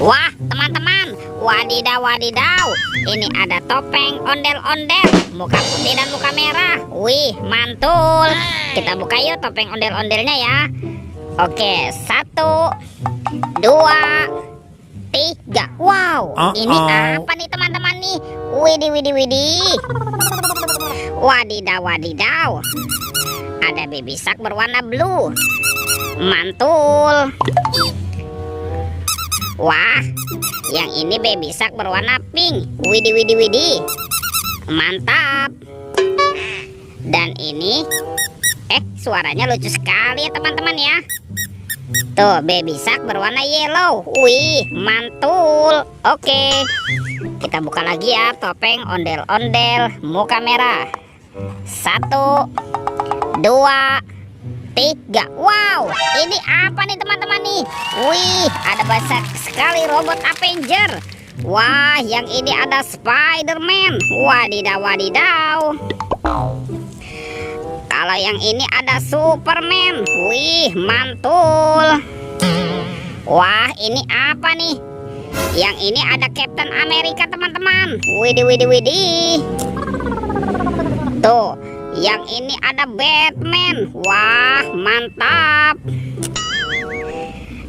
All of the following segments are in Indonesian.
Wah, teman-teman, wadidaw, wadidaw. Ini ada topeng ondel-ondel, muka putih dan muka merah. Wih, mantul. Kita buka yuk topeng ondel-ondelnya ya. Oke, 1, 2, 3. Wow, ini apa nih teman-teman nih? Widih, widih, widih. Wadidaw, wadidaw. Ada baby shark berwarna blue. Mantul. Wah, yang ini baby shark berwarna pink. Widih, widih, widih. Mantap. Dan ini suaranya lucu sekali ya teman-teman ya. Tuh, baby shark berwarna yellow. Wih, mantul. Oke, kita buka lagi ya topeng ondel-ondel muka merah. 1, 2, 3. Wow, ini apa nih teman-teman nih? Wih, ada banyak sekali robot Avenger. Wah, yang ini ada Spider-Man. Wadidaw, wadidaw. Kalau yang ini ada Superman. Wih, mantul. Wah, ini apa nih? Yang ini ada Captain America teman-teman. Widih, widih, widih. Tuh, yang ini ada Batman. Wah, mantap.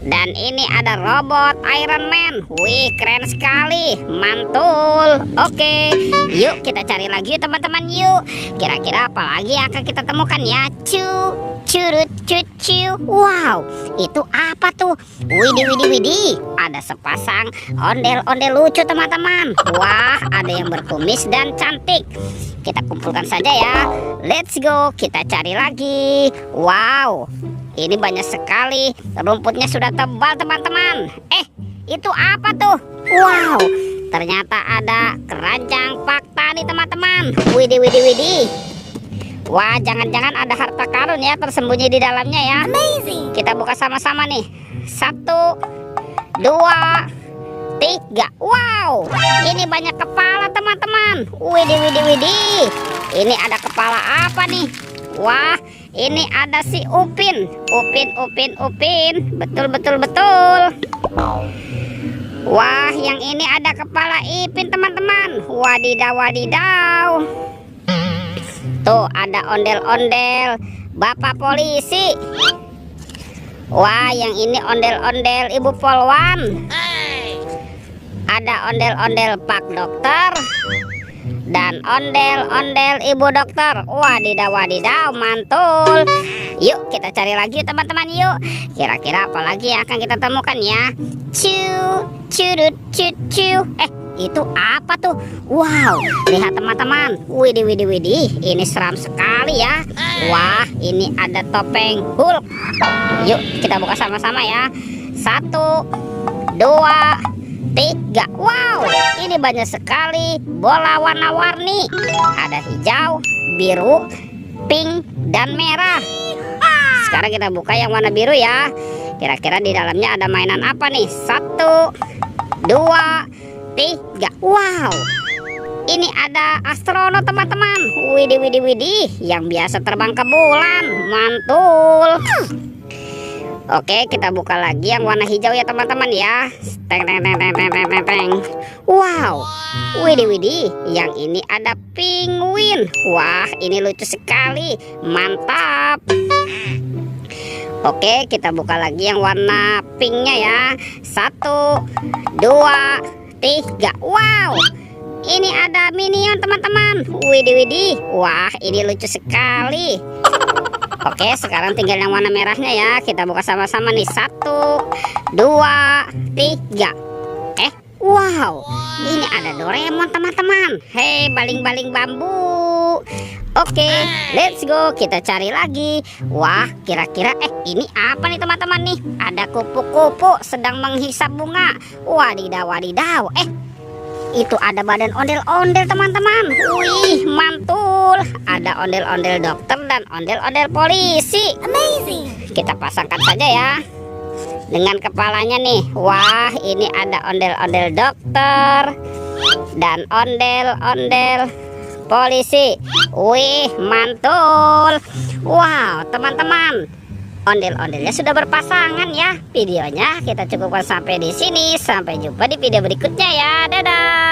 Dan ini ada robot Iron Man. Wih, keren sekali. Mantul. Oke, yuk kita cari lagi teman-teman yuk. Kira-kira apa lagi yang akan kita temukan ya? Curut cucu. Wow, itu apa tuh? Widih, widih, widih. Ada sepasang ondel-ondel lucu teman-teman. Wah, ada yang berkumis dan cantik. Kita kumpulkan saja ya. Let's go, kita cari lagi. Wow, ini banyak sekali. Rumputnya sudah tebal teman-teman. Itu apa tuh? Wow, ternyata ada keranjang fakta nih teman-teman. Widih, widih, widih. Wah, jangan-jangan ada harta karun ya tersembunyi di dalamnya ya. Amazing. Kita buka sama-sama nih. 1, 2, 3. Wow, ini banyak kepala teman-teman. Widih, widih, widih. Ini ada kepala apa nih? Wah, ini ada si Upin. Upin. Betul, betul, betul. Wah, yang ini ada kepala Ipin teman-teman. Wadidaw, wadidaw. Tuh, ada ondel-ondel Bapak Polisi. Wah, yang ini ondel-ondel Ibu Polwan. Ada ondel-ondel Pak Dokter. Dan ondel-ondel Ibu Dokter. Wadidaw, wadidaw, mantul. Yuk kita cari lagi teman-teman yuk. Kira-kira apa lagi yang akan kita temukan ya? Curut cucu. Itu apa tuh? Wow, lihat teman-teman. Widih, widih, widih. Ini seram sekali ya. Wah, ini ada topeng Hulk. Yuk kita buka sama-sama ya. 1, 2, 3. Wow, ini banyak sekali bola warna-warni. Ada hijau, biru, pink, dan merah. Sekarang kita buka yang warna biru ya. Kira-kira di dalamnya ada mainan apa nih? 1, 2, 3. Wow, ini ada astronot teman-teman. Widih, widih, widih. Yang biasa terbang ke bulan. Mantul. Oke, kita buka lagi yang warna hijau ya teman-teman ya. Teng. Wow, widih, widih. Yang ini ada penguin. Wah, ini lucu sekali. Mantap. Oke, kita buka lagi yang warna pinknya ya. 1, 2, 3. Wow, ini ada minion teman-teman. Widih, widih. Wah, ini lucu sekali. Oke, sekarang tinggal yang warna merahnya ya. Kita buka sama-sama nih. 1, 2, 3. Wow, ini ada Doraemon teman-teman. Hei, baling-baling bambu. Oke, let's go. Kita cari lagi. Wah, kira-kira ini apa nih teman-teman nih? Ada kupu-kupu sedang menghisap bunga. Wadidaw, wadidaw. Itu ada badan ondel-ondel teman-teman. Wih, mantul. Ada ondel-ondel dokter dan ondel-ondel polisi. Amazing. Kita pasangkan saja ya dengan kepalanya nih. Wah, ini ada ondel-ondel dokter dan ondel-ondel polisi. Wih, mantul. Wow, teman-teman, ondel-ondelnya sudah berpasangan ya. Videonya kita cukupkan sampai di sini. Sampai jumpa di video berikutnya ya. Dadah.